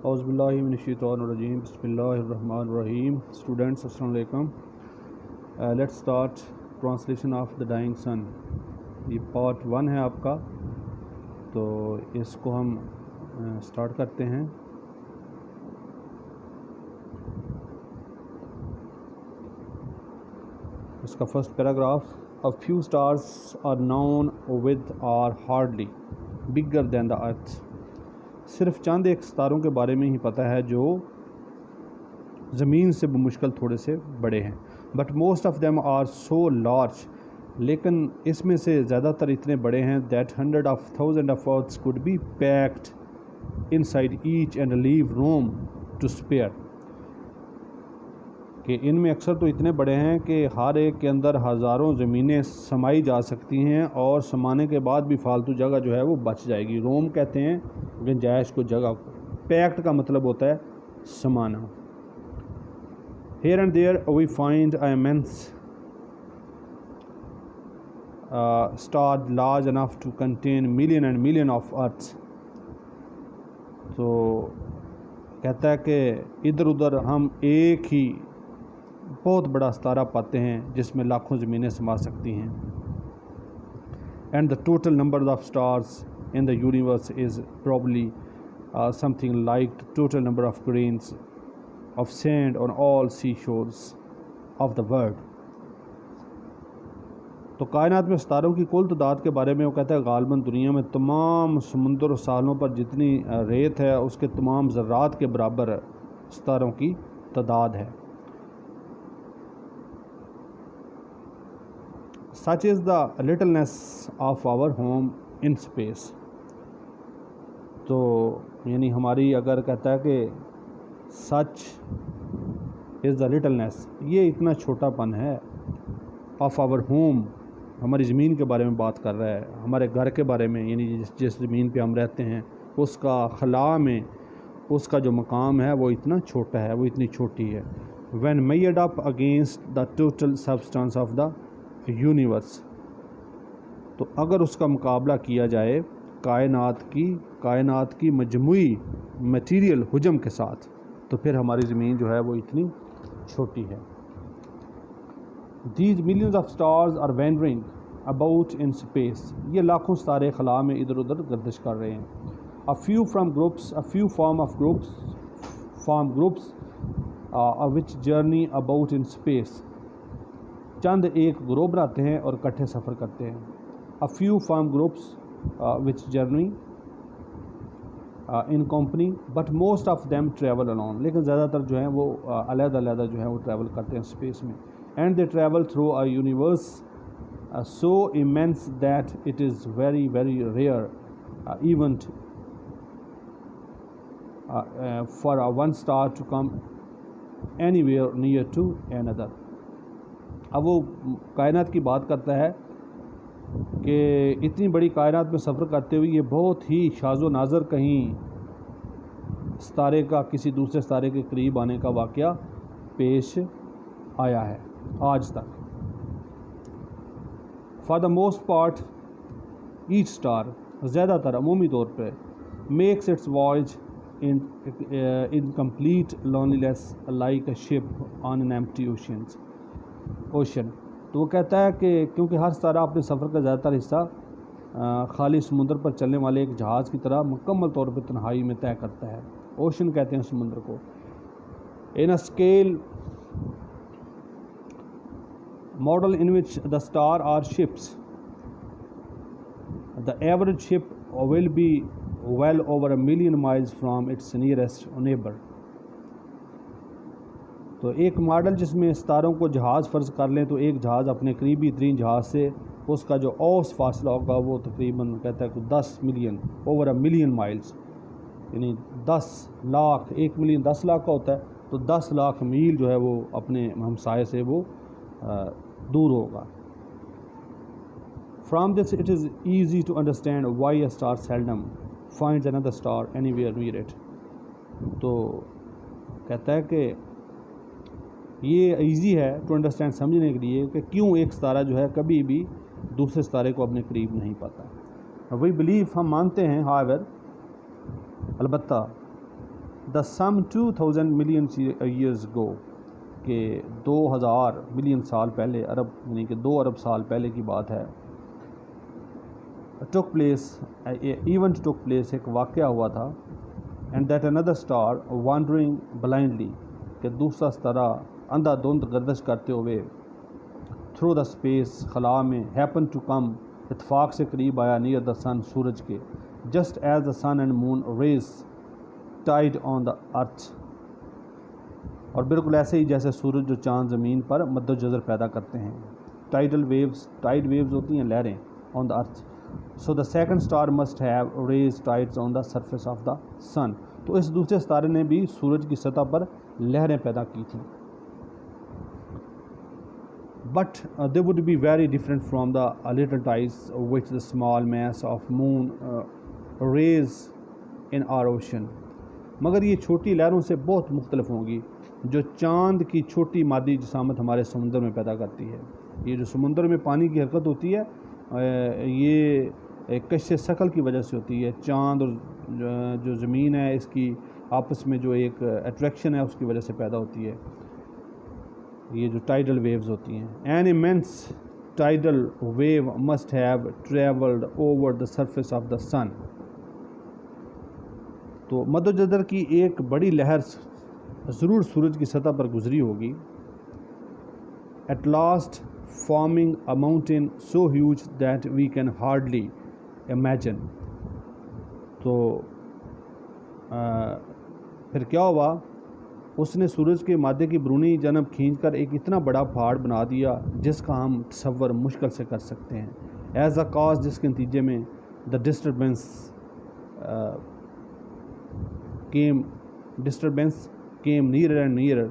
اعوذ باللہ من الشیطان الرجیم بسم اللہ الرحمن الرحیم. اسٹوڈنٹس السلام علیکم. Let's start translation of the dying sun. یہ پارٹ 1 ہے آپ کا، تو اس کو ہم اسٹارٹ کرتے ہیں. اس کا first paragraph: A few stars are known with are hardly bigger than the earth. صرف چند ایک ستاروں کے بارے میں ہی پتہ ہے جو زمین سے بمشکل تھوڑے سے بڑے ہیں. But most of them are so large. لیکن اس میں سے زیادہ تر اتنے بڑے ہیں that hundreds of thousands of earths could be packed inside each and leave room to spare. کہ ان میں اکثر تو اتنے بڑے ہیں کہ ہر ایک کے اندر ہزاروں زمینیں سمائی جا سکتی ہیں اور سمانے کے بعد بھی فالتو جگہ جو ہے وہ بچ جائے گی. روم کہتے ہیں گنجائش کو، جگہ کو. پیکٹ کا مطلب ہوتا ہے سمانا. Here and there we find an immense star large enough to contain million and million of earths. تو کہتا ہے کہ ادھر ادھر ہم ایک ہی بہت بڑا ستارہ پاتے ہیں جس میں لاکھوں زمینیں سما سکتی ہیں. And the total number of stars in the universe is probably something like the total number of grains of sand on all seashores of the world. تو کائنات میں ستاروں کی کل تعداد کے بارے میں وہ کہتا ہے غالباً دنیا میں تمام سمندر و ساحلوں پر جتنی ریت ہے اس کے تمام ذرات کے برابر ستاروں کی تعداد ہے. Such is the littleness of our home in space. تو یعنی ہماری اگر کہتا ہے کہ such is the littleness، یہ اتنا چھوٹا پن ہے، of our home، ہماری زمین کے بارے میں بات کر رہا ہے، ہمارے گھر کے بارے میں، یعنی جس زمین پہ ہم رہتے ہیں اس کا خلا میں اس کا جو مقام ہے وہ اتنا چھوٹا ہے، وہ اتنی چھوٹی ہے. when measured up against the total substance of the universe, تو اگر اس کا مقابلہ کیا جائے کائنات کی مجموعی میٹیریل حجم کے ساتھ، تو پھر ہماری زمین جو ہے وہ اتنی چھوٹی ہے. These millions of stars are wandering about in space. یہ لاکھوں ستارے خلا میں ادھر ادھر گردش کر رہے ہیں. A few form groups which journey about in space. چند ایک گروہ بناتے ہیں اور اکٹھے سفر کرتے ہیں. A few form groups which journey in company but most of them travel alone. لیکن زیادہ تر جو ہیں وہ علیحدہ جو ہیں وہ ٹریول کرتے ہیں اسپیس میں. And they travel through a universe so immense that it is very very rare even for one star to come anywhere near to another. اب وہ کائنات کی بات کرتا ہے کہ اتنی بڑی کائنات میں سفر کرتے ہوئے یہ بہت ہی شاذ و نادر کہیں ستارے کا کسی دوسرے ستارے کے قریب آنے کا واقعہ پیش آیا ہے آج تک. For the most part each star, زیادہ تر عمومی طور پہ makes its voyage in complete loneliness like a ship on an empty ocean. تو وہ کہتا ہے کہ کیونکہ ہر ستارہ اپنے سفر کا زیادہ تر حصہ خالی سمندر پر چلنے والے ایک جہاز کی طرح مکمل طور پہ تنہائی میں طے کرتا ہے. اوشن کہتے ہیں سمندر کو. In a scale model in which the stars are ships, the average ship will be well over a million miles from its nearest neighbour. تو ایک ماڈل جس میں ستاروں کو جہاز فرض کر لیں تو ایک جہاز اپنے قریبی ترین جہاز سے اس کا جو اوس فاصلہ ہوگا وہ تقریباً کہتا ہے کہ 10 million over a million miles, یعنی 10 لاکھ، 1 ملین 10 لاکھ کا ہوتا ہے تو 10 لاکھ میل جو ہے وہ اپنے ہمسائے سے وہ دور ہوگا. From this it is easy to understand why a star seldom finds another star anywhere near it. تو کہتا ہے کہ یہ ایزی ہے ٹو انڈرسٹینڈ، سمجھنے کے لیے کہ کیوں ایک ستارہ جو ہے کبھی بھی دوسرے ستارے کو اپنے قریب نہیں پاتا. وی بلیو، ہم مانتے ہیں، however البتہ دا سم 2000 ملین ایئرز گو کہ 2000 ملین سال پہلے، ارب یعنی کہ 2 ارب سال پہلے کی بات ہے، took place event took place ایک واقعہ ہوا تھا، and that another star wondering blindly کہ دوسرا ستارہ اندھا دھند گردش کرتے ہوئے تھرو دا اسپیس خلا میں ہیپن ٹو کم اتفاق سے قریب آیا نیئر دا سن سورج کے، just as the sun and moon raise tide on the earth, اور بالکل ایسے ہی جیسے سورج اور چاند زمین پر مد و جزر پیدا کرتے ہیں۔ ٹائڈل ویوز، ٹائڈ ویوز ہوتی ہیں لہریں on the earth, so the second star must have raise tides on the surface of the sun, تو اس دوسرے ستارے نے بھی سورج کی سطح پر لہریں پیدا کی تھیں۔ But they would be very different from the little tides which the small mass of moon raise in our ocean. مگر یہ چھوٹی لہروں سے بہت مختلف ہوں گی جو چاند کی چھوٹی مادی جسامت ہمارے سمندر میں پیدا کرتی ہے۔ یہ جو سمندر میں پانی کی حرکت ہوتی ہے یہ کش ثقل کی وجہ سے ہوتی ہے، چاند اور جو زمین ہے اس کی آپس میں جو ایک اٹریکشن ہے اس کی وجہ سے پیدا ہوتی ہے، یہ جو ٹائیڈل ویوز ہوتی ہیں۔ An immense tidal wave must have travelled over the surface of the sun, تو مد و جزر کی ایک بڑی لہر ضرور سورج کی سطح پر گزری ہوگی، at last forming a mountain so huge that we can hardly imagine, تو پھر کیا ہوا، اس نے سورج کے مادے کی برونی جانب کھینچ کر ایک اتنا بڑا پہاڑ بنا دیا جس کا ہم تصور مشکل سے کر سکتے ہیں، ایز اے کاز جس کے نتیجے میں the disturbance came nearer and nearer,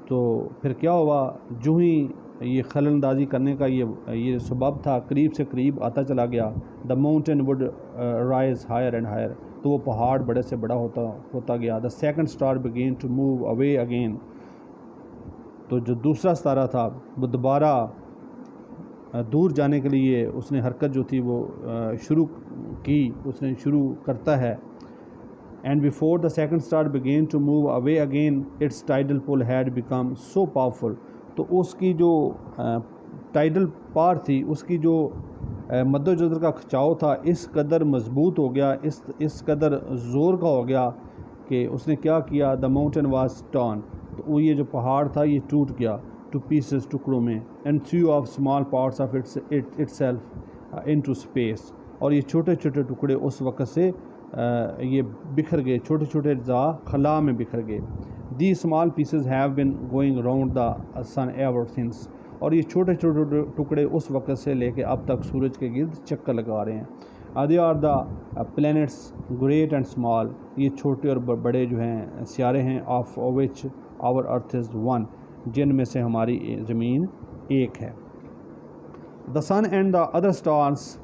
تو پھر کیا ہوا، جو ہی یہ خلل اندازی کرنے کا یہ سبب تھا قریب سے قریب آتا چلا گیا، the mountain would rise higher and higher, تو وہ پہاڑ بڑے سے بڑا ہوتا گیا۔ The second star begin to move away again, تو جو دوسرا ستارہ تھا وہ دوبارہ دور جانے کے لیے اس نے حرکت جو تھی وہ شروع کی، اس نے شروع کرتا ہے۔ And before the second star begin to move away again its tidal pull had become so powerful, تو اس کی جو ٹائیڈل پار تھی، اس کی جو مد و جزر کا کھچاؤ تھا اس قدر مضبوط ہو گیا، اس قدر زور کا ہو گیا کہ اس نے کیا کیا، دا ماؤنٹین واز ٹارن، تو وہ یہ جو پہاڑ تھا یہ ٹوٹ گیا ٹو پیسز، ٹکڑوں میں، and threw of small parts of it self into space, اور یہ چھوٹے چھوٹے ٹکڑے اس وقت سے یہ بکھر گئے، چھوٹے چھوٹے اجزاء خلا میں بکھر گئے۔ The small pieces have been going round the sun ever since, اور یہ چھوٹے چھوٹے ٹکڑے اس وقت سے لے کے اب تک سورج کے گرد چکر لگا رہے ہیں۔ They are the planets great and small, یہ چھوٹے اور بڑے جو ہیں سیارے ہیں، of which our earth is one, جن میں سے ہماری زمین ایک ہے۔ The sun and the other stars,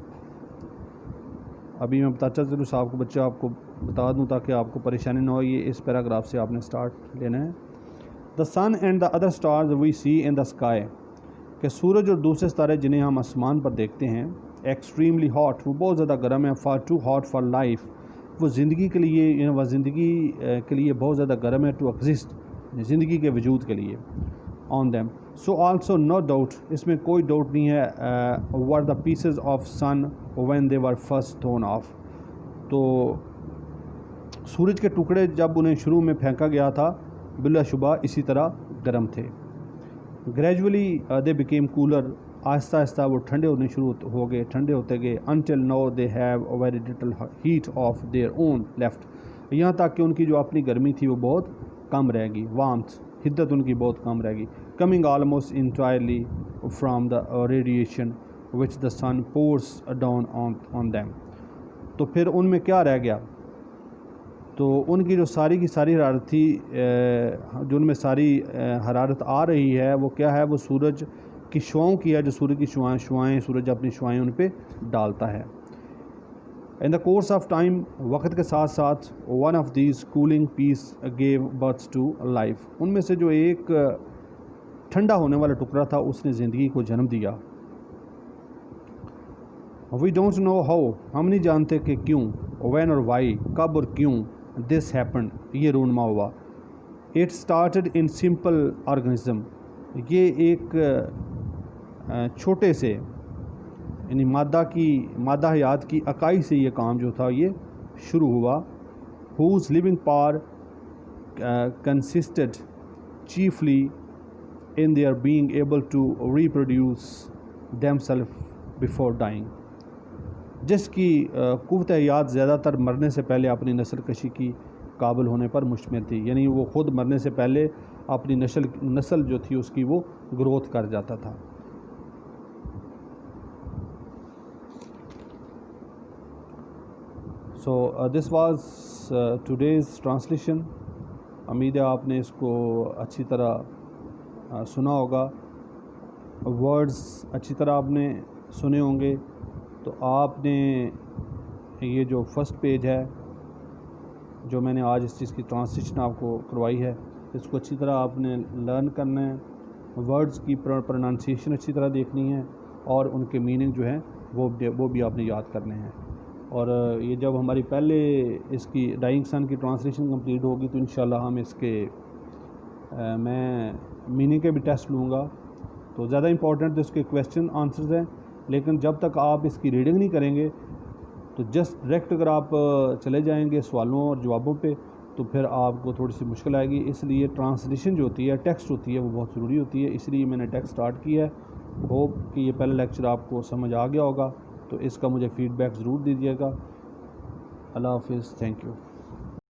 ابھی میں بتاتا ضرور صاحب کو، بچہ آپ کو بتا دوں تاکہ آپ کو پریشانی نہ ہو، یہ اس پیراگراف سے آپ نے سٹارٹ لینا ہے۔ The sun and the other stars we see in the sky, کہ سورج اور دوسرے ستارے جنہیں ہم آسمان پر دیکھتے ہیں، ایکسٹریملی ہاٹ، وہ بہت زیادہ گرم ہے، far too hot for life, وہ زندگی کے لیے زندگی کے لیے بہت زیادہ گرم ہے، ٹو ایگزسٹ، زندگی کے وجود کے لیے، on them, so also no doubt, اس میں کوئی ڈاؤٹ نہیں ہے، were the pieces of sun when they were first thrown off, تو سورج کے ٹکڑے جب انہیں شروع میں پھینکا گیا تھا بلا شبہ اسی طرح گرم تھے۔ گریجولی دے بیکیم کولر، آہستہ آہستہ وہ ٹھنڈے ہونے شروع ہو گئے، ٹھنڈے ہوتے گئے، until now they have very little heat of their own left, یہاں تک کہ ان کی جو اپنی گرمی تھی وہ بہت کم رہے گی، وارمتھ، حدت ان کی بہت کم رہے گی، coming almost entirely from the radiation which the sun pours down on them, تو پھر ان میں کیا رہ گیا، تو ان کی جو ساری کی ساری حرارت تھی، جو ان میں ساری حرارت آ رہی ہے وہ کیا ہے، وہ سورج کی شعاؤں کی ہے، جو سورج کی شعائیں سورج اپنی شعائیں ان پہ ڈالتا ہے۔ In the course of time, وقت کے ساتھ ساتھ، one of these cooling piece give birth to life, ان میں سے جو ایک ٹھنڈا ہونے والا ٹکڑا تھا اس نے زندگی کو جنم دیا۔ وی ڈونٹ نو ہاؤ، ہم نہیں جانتے کہ کیوں، وین اور وائی، کب اور کیوں، دس ہیپنڈ, یہ رونما ہوا. It started in simple organism, یہ ایک چھوٹے سے یعنی مادہ حیات کی اکائی سے یہ کام جو تھا یہ شروع ہوا. ہوز لیونگ پار consisted chiefly in their being able to reproduce themselves before dying, جس کی قوت حیات زیادہ تر مرنے سے پہلے اپنی نسل کشی کی قابل ہونے پر مشتمل تھی, یعنی وہ خود مرنے سے پہلے اپنی نسل جو تھی اس کی وہ گروتھ کر جاتا تھا. So this was today's translation. امید ہے آپ نے اس کو اچھی طرح سنا ہوگا, ورڈز اچھی طرح آپ نے سنے ہوں گے. تو آپ نے یہ جو فرسٹ پیج ہے جو میں نے آج اس چیز کی ٹرانسلیشن آپ کو کروائی ہے, اس کو اچھی طرح آپ نے لرن کرنا ہے, ورڈز کی پروننسیشن اچھی طرح دیکھنی ہے, اور ان کے میننگ جو ہیں وہ بھی آپ نے یاد کرنے ہیں. اور یہ جب ہماری پہلے اس کی ڈائنگ سن کی ٹرانسلیشن کمپلیٹ ہوگی تو انشاءاللہ ہم اس کے میں میننگ کے بھی ٹیسٹ لوں گا. تو زیادہ امپورٹنٹ تو اس کے کویسچن آنسرز ہیں, لیکن جب تک آپ اس کی ریڈنگ نہیں کریں گے تو جسٹ ڈائریکٹ اگر آپ چلے جائیں گے سوالوں اور جوابوں پہ تو پھر آپ کو تھوڑی سی مشکل آئے گی. اس لیے ٹرانسلیشن جو ہوتی ہے, ٹیکسٹ ہوتی ہے, وہ بہت ضروری ہوتی ہے. اس لیے میں نے ٹیکسٹ اسٹارٹ کیا ہے. ہوپ کہ یہ پہلا لیکچر آپ کو سمجھ آ گیا ہوگا, تو اس کا مجھے فیڈ بیک ضرور دیجیے گا. اللہ حافظ, تھینک یو.